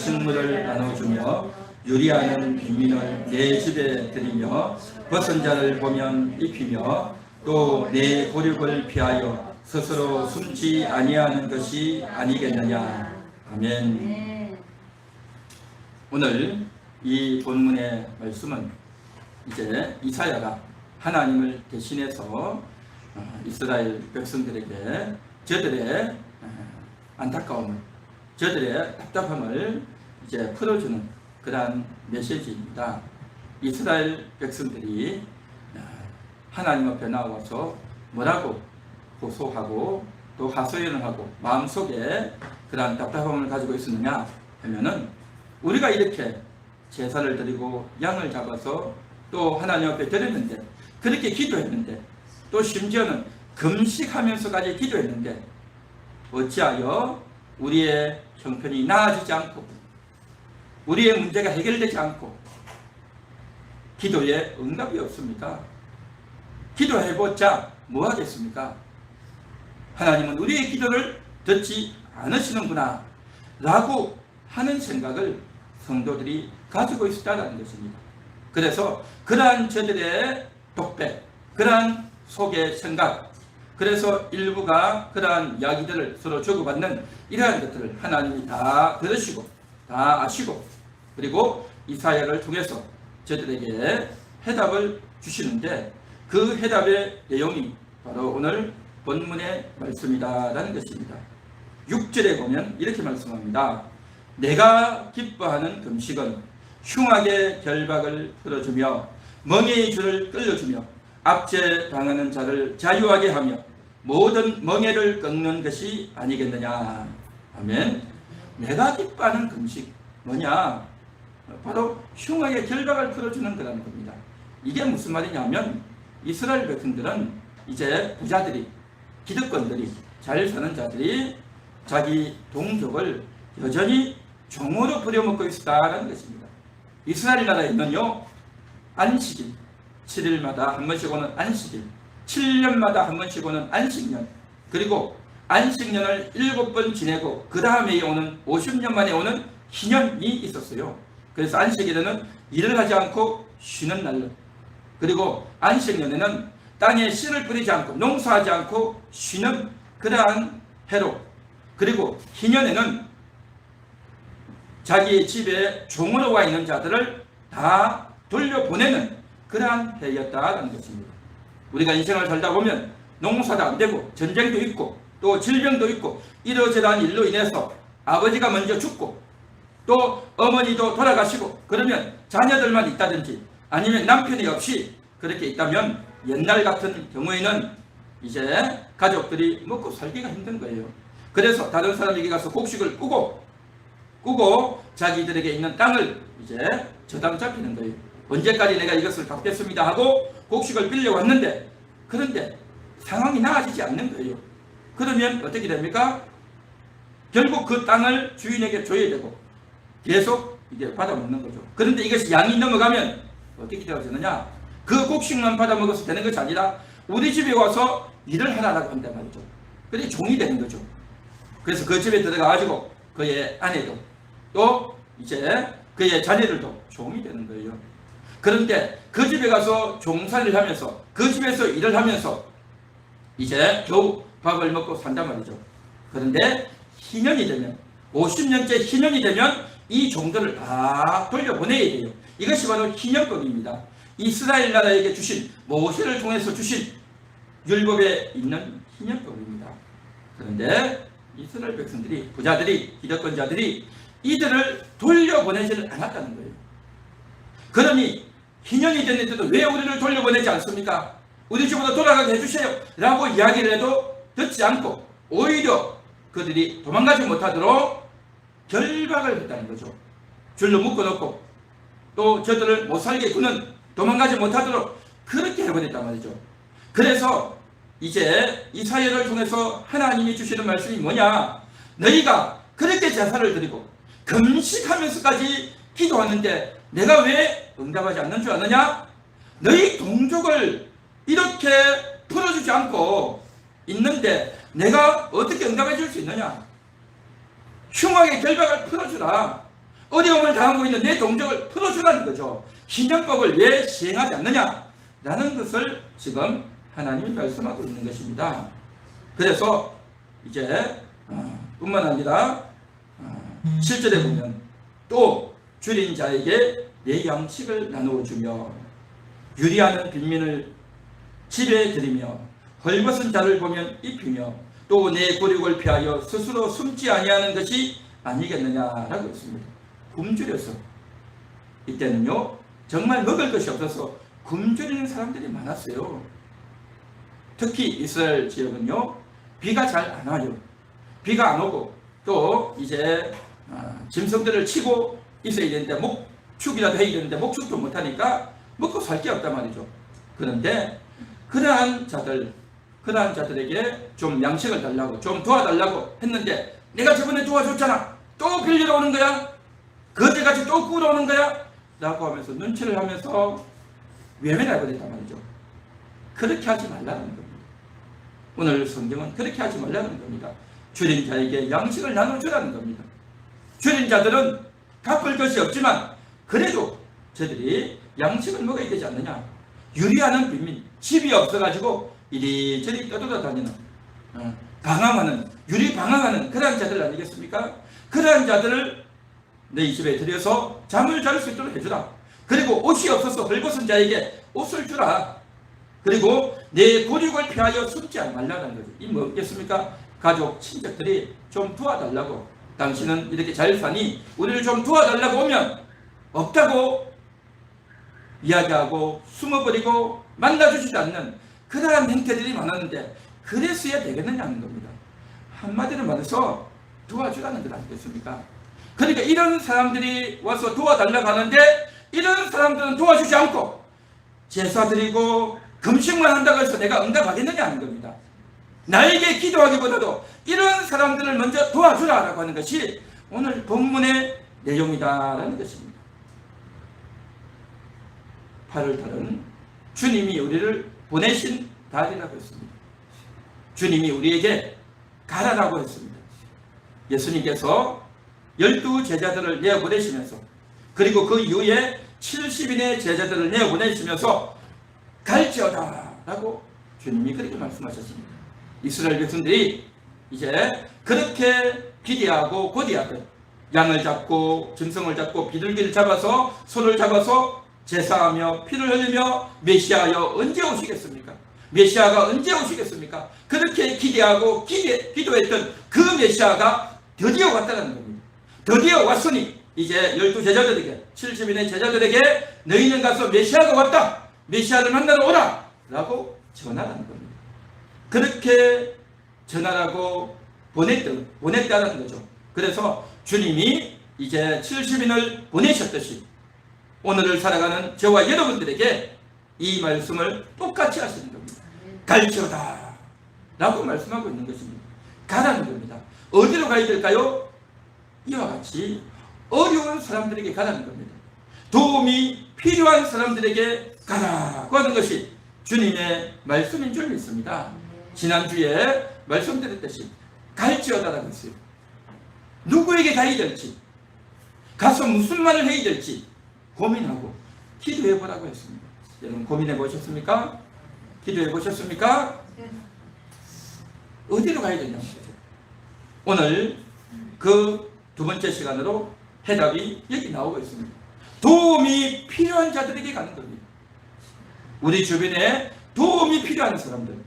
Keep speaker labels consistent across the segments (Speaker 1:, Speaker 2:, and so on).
Speaker 1: 식물을 나눠주며 유리하는 빈민을 내 집에 들이며 벗은 자를 보면 입히며 또 내 고륙을 피하여 스스로 숨지 아니하는 것이 아니겠느냐. 아멘. 오늘 이 본문의 말씀은 이제 이사야가 하나님을 대신해서 이스라엘 백성들에게 저들의 안타까움을, 저들의 답답함을 이제 풀어주는 그러한 메시지입니다. 이스라엘 백성들이 하나님 앞에 나와서 뭐라고 호소하고 또 하소연을 하고 마음속에 그러한 답답함을 가지고 있었느냐 하면은, 우리가 이렇게 제사를 드리고 양을 잡아서 또 하나님 앞에 드렸는데, 그렇게 기도했는데, 또 심지어는 금식하면서까지 기도했는데 어찌하여 우리의 형편이 나아지지 않고 우리의 문제가 해결되지 않고 기도에 응답이 없습니까? 기도해보자 뭐 하겠습니까? 하나님은 우리의 기도를 듣지 않으시는구나 라고 하는 생각을 성도들이 가지고 있었다는 것입니다. 그래서 그러한 저들의 독백, 그러한 속의 생각, 그래서 일부가 그러한 이야기들을 서로 주고받는 이러한 것들을 하나님이 다 들으시고 다 아시고, 그리고 이사야를 통해서 저들에게 해답을 주시는데, 그 해답의 내용이 바로 오늘 본문의 말씀이다라는 것입니다. 6절에 보면 이렇게 말씀합니다. 내가 기뻐하는 금식은 흉악의 결박을 풀어주며 멍에의 줄을 끌어주며 압제 당하는 자를 자유하게 하며 모든 멍에를 꺾는 것이 아니겠느냐. 아멘. 내가 기뻐하는 금식 뭐냐? 바로 흉악의 결박을 풀어주는 거라는 겁니다. 이게 무슨 말이냐면, 이스라엘 백성들은 이제 부자들이, 기득권들이, 잘 사는 자들이 자기 동족을 여전히 종으로 부려먹고 있다는 것입니다. 이스라엘 나라에는요, 안식일 7일마다 한 번씩 오는 안식일, 7년마다 한 번씩 오는 안식년, 그리고 안식년을 7번 지내고 그 다음에 오는 50년 만에 오는 희년이 있었어요. 그래서 안식일에는 일을 하지 않고 쉬는 날로, 그리고 안식년에는 땅에 씨를 뿌리지 않고 농사하지 않고 쉬는 그러한 해로, 그리고 희년에는 자기의 집에 종으로 와 있는 자들을 다 돌려보내는 그러한 해였다는 것입니다. 우리가 인생을 살다 보면 농사도 안 되고 전쟁도 있고 또 질병도 있고 이러저러한 일로 인해서 아버지가 먼저 죽고 또 어머니도 돌아가시고, 그러면 자녀들만 있다든지 아니면 남편이 없이 그렇게 있다면 옛날 같은 경우에는 이제 가족들이 먹고 살기가 힘든 거예요. 그래서 다른 사람에게 가서 곡식을 꾸고 자기들에게 있는 땅을 이제 저당 잡히는 거예요. 언제까지 내가 이것을 갚겠습니다 하고 곡식을 빌려왔는데, 그런데 상황이 나아지지 않는 거예요. 그러면 어떻게 됩니까? 결국 그 땅을 주인에게 줘야 되고 계속 이게 받아먹는 거죠. 그런데 이것이 양이 넘어가면 어떻게 되어지느냐? 그 곡식만 받아먹어서 되는 것이 아니라 우리 집에 와서 일을 하라고 한단 말이죠. 그래 종이 되는 거죠. 그래서 그 집에 들어가가지고 그의 아내도 또 이제 그의 자녀들도 종이 되는 거예요. 그런데 그 집에 가서 종살이를 하면서 그 집에서 일을 하면서 이제 겨우 밥을 먹고 산단 말이죠. 그런데 희년이 되면, 50년째 희년이 되면 이 종들을 다 돌려보내야 돼요. 이것이 바로 희년법입니다. 이스라엘 나라에게 주신, 모세를 통해서 주신 율법에 있는 희년법입니다. 그런데 이스라엘 백성들이, 부자들이, 기득권자들이 이들을 돌려보내지를 않았다는 거예요. 그러니 희년이 됐는데도 왜 우리를 돌려보내지 않습니까? 우리 집으로 돌아가게 해주세요 라고 이야기를 해도 듣지 않고 오히려 그들이 도망가지 못하도록 결박을 했다는 거죠. 줄로 묶어놓고 또 저들을 못 살게 구는, 도망가지 못하도록 그렇게 해버렸단 말이죠. 그래서 이제 이사야를 통해서 하나님이 주시는 말씀이 뭐냐? 너희가 그렇게 제사를 드리고 금식하면서까지 기도하는데 내가 왜 응답하지 않는 줄 아느냐? 너희 동족을 이렇게 풀어주지 않고 있는데 내가 어떻게 응답해 줄 수 있느냐? 흉악의 결박을 풀어주라. 어려움을 당하고 있는 내 동족을 풀어주라는 거죠. 신정법을 왜 시행하지 않느냐라는 것을 지금 하나님이 말씀하고 있는 것입니다. 그래서 이제 뿐만 아니라 7절에 보면 또 줄인 자에게 내 양식을 나누어 주며 유리하는 빈민을 집에 들이며 헐벗은 자를 보면 입히며 또 내 굴욕을 피하여 스스로 숨지 아니하는 것이 아니겠느냐라고 했습니다. 굶주려서 이때는요 정말 먹을 것이 없어서 굶주리는 사람들이 많았어요. 특히 이스라엘 지역은요 비가 잘 안 와요. 비가 안 오고 또 이제 짐승들을 치고 있어야 되는데 목축이라도 해야 되는데 목축도 못하니까 먹고 살 게 없단 말이죠. 그런데 그러한 자들에게 좀 양식을 달라고 좀 도와달라고 했는데 내가 저번에 도와줬잖아. 또 빌리러 오는 거야? 거제같이 또 구우러 오는 거야? 라고 하면서 눈치를 하면서 외면하게 됐단 말이죠. 그렇게 하지 말라는 겁니다. 오늘 성경은 그렇게 하지 말라는 겁니다. 줄인 자에게 양식을 나눠주라는 겁니다. 줄인 자들은 갚을 것이 없지만 그래도 저들이 양식을 먹어야 되지 않느냐. 유리하는 빈민, 집이 없어가지고 이리저리 떠돌아다니는 방황하는, 유리 방황하는 그러한 자들 아니겠습니까? 그러한 자들을 내 집에 들여서 잠을 잘 수 있도록 해주라. 그리고 옷이 없어서 헐벗은 자에게 옷을 주라. 그리고 내 굴욕을 피하여 숨지 말라는 거죠. 이 뭐겠습니까? 가족, 친척들이 좀 도와달라고. 당신은 이렇게 잘 사니 우리를 좀 도와달라고 오면 없다고 이야기하고 숨어버리고 만나주지도 않는 그러한 행태들이 많았는데 그랬어야 되겠느냐는 겁니다. 한마디로 말해서 도와주라는 것 아니겠습니까? 그러니까 이런 사람들이 와서 도와달라고 하는데 이런 사람들은 도와주지 않고 제사 드리고 금식만 한다고 해서 내가 응답하겠느냐 하는 겁니다. 나에게 기도하기보다도 이런 사람들을 먼저 도와주라라고 하는 것이 오늘 본문의 내용이다라는 것입니다. 8월달은 주님이 우리를 보내신 달이라고 했습니다. 주님이 우리에게 가라라고 했습니다. 예수님께서 12제자들을 내어보내시면서 그리고 그 이후에 70인의 제자들을 내어보내시면서 갈지어다 라고 주님이 그렇게 말씀하셨습니다. 이스라엘 백성들이 이제 그렇게 기대하고 고대하듯 양을 잡고 짐승을 잡고 비둘기를 잡아서 소를 잡아서 제사하며 피를 흘리며 메시아여 언제 오시겠습니까? 메시아가 언제 오시겠습니까? 그렇게 기대하고 기도했던 그 메시아가 드디어 왔다는 겁니다. 드디어 왔으니 이제 12제자들에게 70인의 제자들에게 너희는 가서 메시아가 왔다. 메시아를 만나러 오라 라고 전하라는 겁니다. 그렇게 전하라고 보냈다는 거죠. 그래서 주님이 이제 70인을 보내셨듯이 오늘을 살아가는 저와 여러분들에게 이 말씀을 똑같이 하시는 겁니다. 갈지어다 라고 말씀하고 있는 것입니다. 가라는 겁니다. 어디로 가야 될까요? 이와 같이 어려운 사람들에게 가라는 겁니다. 도움이 필요한 사람들에게 가라고 하는 것이 주님의 말씀인 줄 믿습니다. 지난주에 말씀드렸듯이 갈지어다라고 했어요. 누구에게 가야 될지 가서 무슨 말을 해야 될지 고민하고 기도해 보라고 했습니다. 여러분 고민해 보셨습니까? 기도해 보셨습니까? 어디로 가야 되냐고. 오늘 그 두 번째 시간으로 해답이 여기 나오고 있습니다. 도움이 필요한 자들에게 가는 겁니다. 우리 주변에 도움이 필요한 사람들,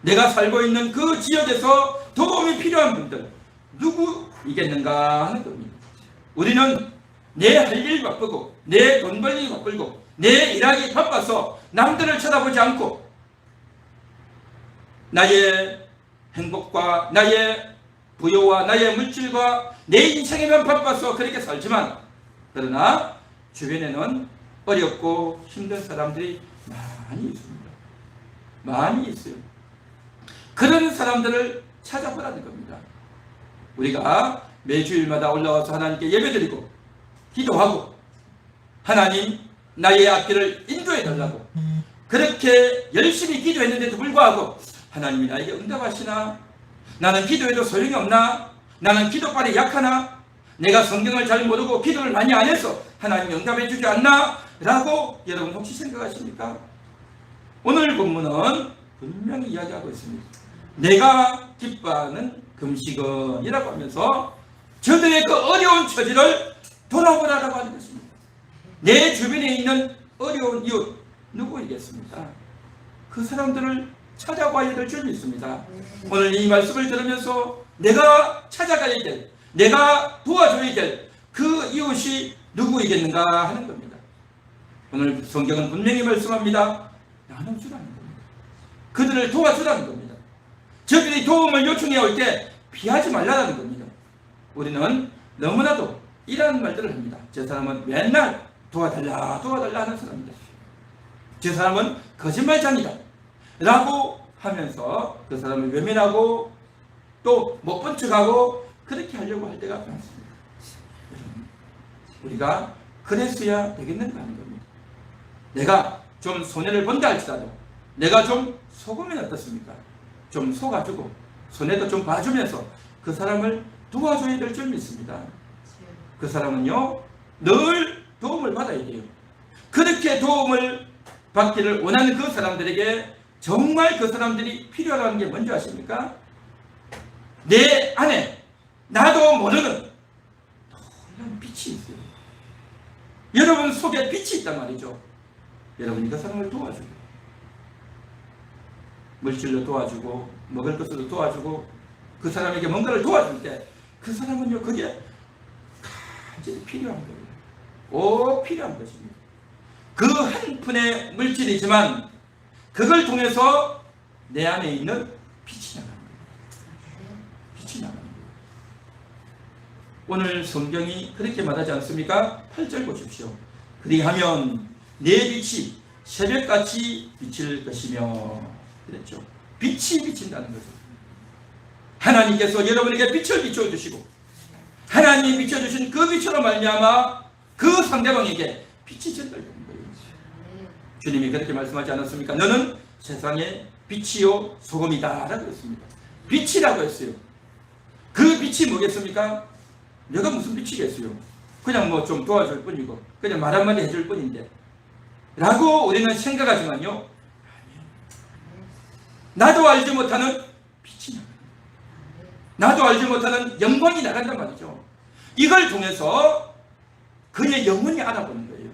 Speaker 1: 내가 살고 있는 그 지역에서 도움이 필요한 분들 누구이겠는가 하는 겁니다. 우리는 내 할 일 바쁘고 내 돈 벌 일 바쁘고 내 일하기 바빠서 남들을 쳐다보지 않고 나의 행복과 나의 부여와 나의 물질과 내 인생에만 바빠서 그렇게 살지만 그러나 주변에는 어렵고 힘든 사람들이 많이 있습니다. 많이 있어요. 그런 사람들을 찾아보라는 겁니다. 우리가 매주일마다 올라와서 하나님께 예배드리고 기도하고 하나님 나의 앞길을 인도해 달라고 그렇게 열심히 기도했는데도 불구하고 하나님이 나에게 응답하시나? 나는 기도해도 소용이 없나? 나는 기도빨이 약하나? 내가 성경을 잘 모르고 기도를 많이 안 해서 하나님 응답해 주지 않나? 라고 여러분 혹시 생각하십니까? 오늘 본문은 분명히 이야기하고 있습니다. 내가 기뻐하는 금식은 이라고 하면서 저들의 그 어려운 처지를 돌아보라라고 하는 것입니다. 내 주변에 있는 어려운 이웃 누구이겠습니까? 그 사람들을 찾아가야 될 줄 믿습니다. 오늘 이 말씀을 들으면서 내가 찾아가야 될, 내가 도와줘야 될 그 이웃이 누구이겠는가 하는 겁니다. 오늘 성경은 분명히 말씀합니다. 나눠주라는 겁니다. 그들을 도와주라는 겁니다. 저들이 도움을 요청해 올 때 피하지 말라는 겁니다. 우리는 너무나도 이런 말들을 합니다. 저 사람은 맨날 도와달라 하는 사람이다. 저 사람은 거짓말장이다 라고 하면서 그 사람을 외면하고 또 못 본 척하고 그렇게 하려고 할 때가 많습니다. 우리가 그랬어야 되겠는가 하는 겁니다. 내가 좀 손해를 본다 할지라도 내가 좀 속으면 어떻습니까? 좀 속아주고 손해도 좀 봐주면서 그 사람을 도와줘야 될 줄 믿습니다. 그 사람은요 늘 도움을 받아야 돼요. 그렇게 도움을 받기를 원하는 그 사람들에게 정말 그 사람들이 필요하다는 게 뭔지 아십니까? 내 안에 나도 모르는 놀라운 빛이 있어요. 여러분 속에 빛이 있단 말이죠. 여러분이 그 사람을 도와주고 물질로 도와주고 먹을 것으로 도와주고 그 사람에게 뭔가를 도와줄 때 그 사람은요 그게 간절히 필요한 거예요. 꼭 필요한 것입니다. 그 한 푼의 물질이지만 그걸 통해서 내 안에 있는 빛이 나가는 거예요. 빛이 나가는 거예요. 오늘 성경이 그렇게 말하지 않습니까? 8절 보십시오. 그리하면 내 빛이 새벽같이 비칠 것이며 그랬죠. 빛이 비친다는 거죠. 하나님께서 여러분에게 빛을 비춰주시고 하나님이 비춰주신 그 빛으로 말미암아 그 상대방에게 빛이 전달되는 거예요. 주님이 그렇게 말씀하지 않았습니까? 너는 세상의 빛이요 소금이다 라고 했습니다. 빛이라고 했어요. 그 빛이 뭐겠습니까? 내가 무슨 빛이겠어요? 그냥 뭐 좀 도와줄 뿐이고 그냥 말 한마디 해줄 뿐인데 라고 우리는 생각하지만요 나도 알지 못하는 빛이 나가요. 나도 알지 못하는 영광이 나간단 말이죠. 이걸 통해서 그의 영혼이 알아보는 거예요.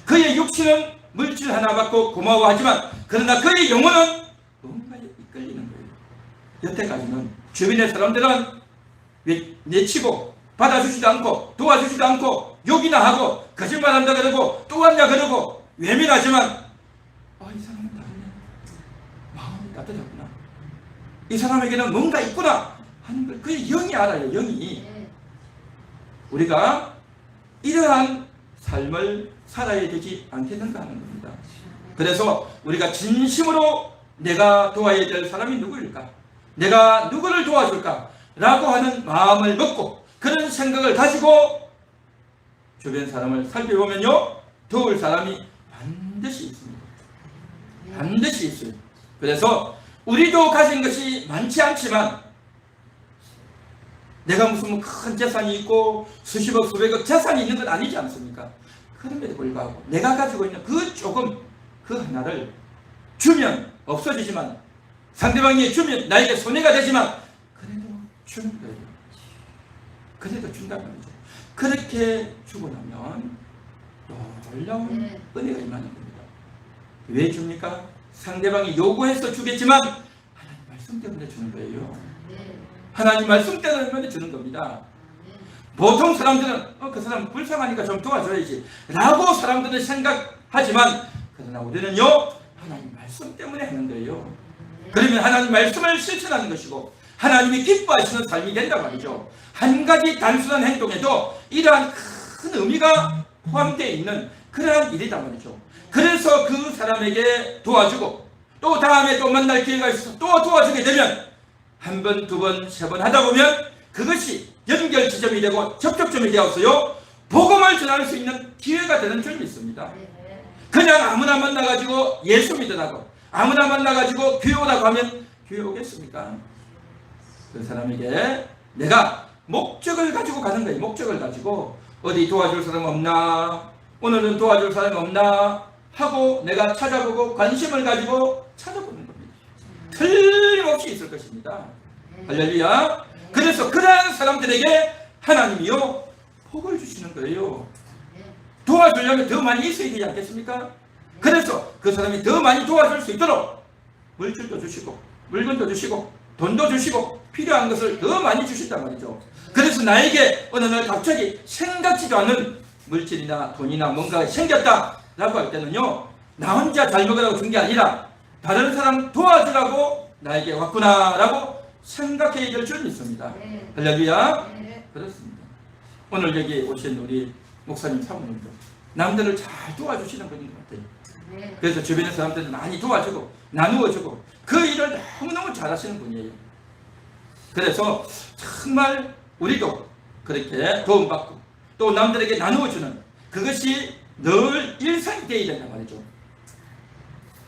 Speaker 1: 그의 육신은 물질 하나 받고 고마워하지만 그러나 그의 영혼은 뭔가에 이끌리는 거예요. 여태까지는 주변의 사람들은 내치고 받아주지도 않고 도와주지도 않고 욕이나 하고 거짓말한다 그러고 또 왔냐 그러고 외면하지만 이 사람은 다르네. 마음이 따뜻하구나. 이 사람에게는 뭔가 있구나 하는 걸 그의 영이 알아요. 영이. 우리가 이러한 삶을 살아야 되지 않겠는가 하는 겁니다. 그래서 우리가 진심으로 내가 도와야 될 사람이 누구일까? 내가 누구를 도와줄까? 라고 하는 마음을 먹고 그런 생각을 가지고 주변 사람을 살펴보면요 도울 사람이 반드시 있습니다. 반드시 있어요. 그래서 우리도 가진 것이 많지 않지만 내가 무슨 큰 재산이 있고 수십억 수백억 재산이 있는 건 아니지 않습니까? 그럼에도 불구하고 내가 가지고 있는 그 조금 그 하나를 주면 없어지지만 상대방이 주면 나에게 손해가 되지만 그래도 주는 거예요. 그래도 준단 말이죠. 그렇게 주고 나면 놀라운 은혜가 임하는 겁니다. 왜 줍니까? 상대방이 요구해서 주겠지만 하나님 말씀 때문에 주는 거예요. 하나님 말씀 때문에 주는 겁니다. 보통 사람들은 그 사람 불쌍하니까 좀 도와줘야지 라고 사람들은 생각하지만 그러나 우리는요 하나님 말씀 때문에 하는 거예요. 그러면 하나님 말씀을 실천하는 것이고 하나님이 기뻐하시는 삶이 된다 말이죠. 한 가지 단순한 행동에도 이러한 큰 의미가 포함되어 있는 그러한 일이다 말이죠. 그래서 그 사람에게 도와주고 또 다음에 또 만날 기회가 있어서 또 도와주게 되면 한 번, 두 번, 세 번 하다 보면 그것이 연결 지점이 되고 접촉점이 되었어요. 복음을 전할 수 있는 기회가 되는 줄 믿습니다. 그냥 아무나 만나가지고 예수 믿으라고 아무나 만나가지고 교회 오라고 하면 교회 오겠습니까? 그 사람에게 내가 목적을 가지고 가는 거예요. 목적을 가지고 어디 도와줄 사람 없나? 오늘은 도와줄 사람 없나? 하고 내가 찾아보고 관심을 가지고 찾아보는 겁니다. 틀림없이 있을 것입니다. 할렐루야. 그래서 그러한 사람들에게 하나님이요 복을 주시는 거예요. 도와주려면 더 많이 있어야 되지 않겠습니까? 그래서 그 사람이 더 많이 도와줄 수 있도록 물질도 주시고 물건도 주시고 돈도 주시고 필요한 것을 더 많이 주신단 말이죠. 그래서 나에게 어느 날 갑자기 생각지도 않은 물질이나 돈이나 뭔가가 생겼다라고 할 때는요, 나 혼자 잘 먹으라고 준 게 아니라 다른 사람 도와주라고 나에게 왔구나라고 생각해야 될 줄은 있습니다. 할렐루야. 그렇습니다. 오늘 여기 오신 우리 목사님 사모님도 남들을 잘 도와주시는 분인 것 같아요. 그래서 주변의 사람들을 많이 도와주고 나누어주고 그 일을 너무너무 잘하시는 분이에요. 그래서 정말 우리도 그렇게 도움받고 또 남들에게 나누어주는 그것이 늘 일상이 되어야 된단 말이죠.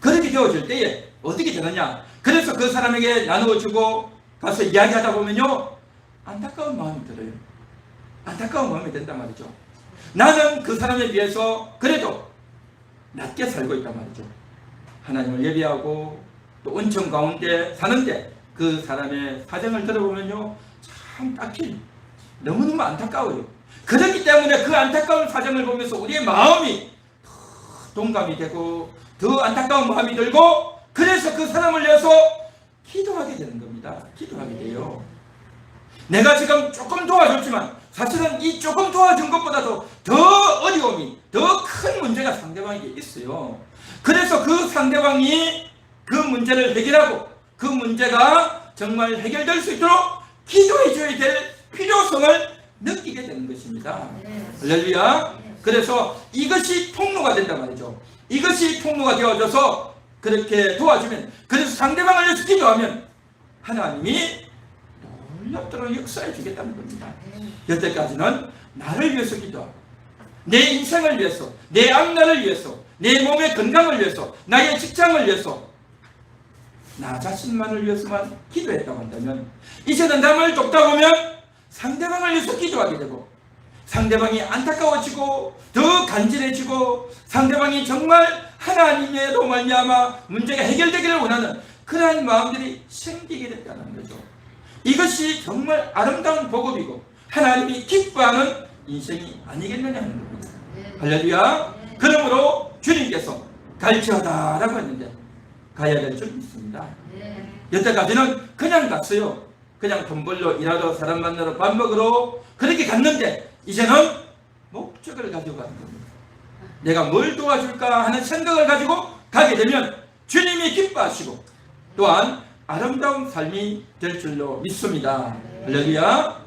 Speaker 1: 그렇게 되어질 때에 어떻게 되느냐? 그래서 그 사람에게 나누어주고 가서 이야기하다 보면요, 안타까운 마음이 들어요. 안타까운 마음이 된단 말이죠. 나는 그 사람에 비해서 그래도 낮게 살고 있단 말이죠. 하나님을 예배하고 또 은총 가운데 사는데 그 사람의 사정을 들어보면요, 참 딱히 너무너무 안타까워요. 그렇기 때문에 그 안타까운 사정을 보면서 우리의 마음이 더 동감이 되고 더 안타까운 마음이 들고 그래서 그 사람을 위해서 기도하게 되는 겁니다. 기도하게 돼요. 내가 지금 조금 도와줬지만 사실은 이 조금 도와준 것보다도 더 어려움이, 더 큰 문제가 상대방에게 있어요. 그래서 그 상대방이 그 문제를 해결하고 그 문제가 정말 해결될 수 있도록 기도해 줘야 될 필요성을 느끼게 되는 것입니다. 할렐루야. 그래서 이것이 통로가 된단 말이죠. 이것이 통로가 되어져서 그렇게 도와주면, 그래서 상대방을 위해서 기도하면 하나님이 놀랍도록 역사해 주겠다는 겁니다. 여태까지는 나를 위해서 기도하고 내 인생을 위해서, 내 앞날을 위해서, 내 몸의 건강을 위해서, 나의 직장을 위해서, 나 자신만을 위해서만 기도했다고 한다면 이제는 남을 돕다 보면 상대방을 위해서 기도하게 되고 상대방이 안타까워지고 더 간절해지고 상대방이 정말 하나님의로 말미암아 문제가 해결되기를 원하는 그러한 마음들이 생기게 됐다는 거죠. 이것이 정말 아름다운 복음이고 하나님이 기뻐하는 인생이 아니겠느냐 하는 겁니다. 할렐루야. 그러므로 주님께서 갈지어다라고 했는데 가야 될 줄 믿습니다. 여태까지는 그냥 갔어요. 그냥 돈 벌러 일하러 사람 만나러 밥 먹으러 그렇게 갔는데 이제는 목적을 가지고 가는 겁니다. 내가 뭘 도와줄까 하는 생각을 가지고 가게 되면 주님이 기뻐하시고 또한 아름다운 삶이 될 줄로 믿습니다. 할렐루야.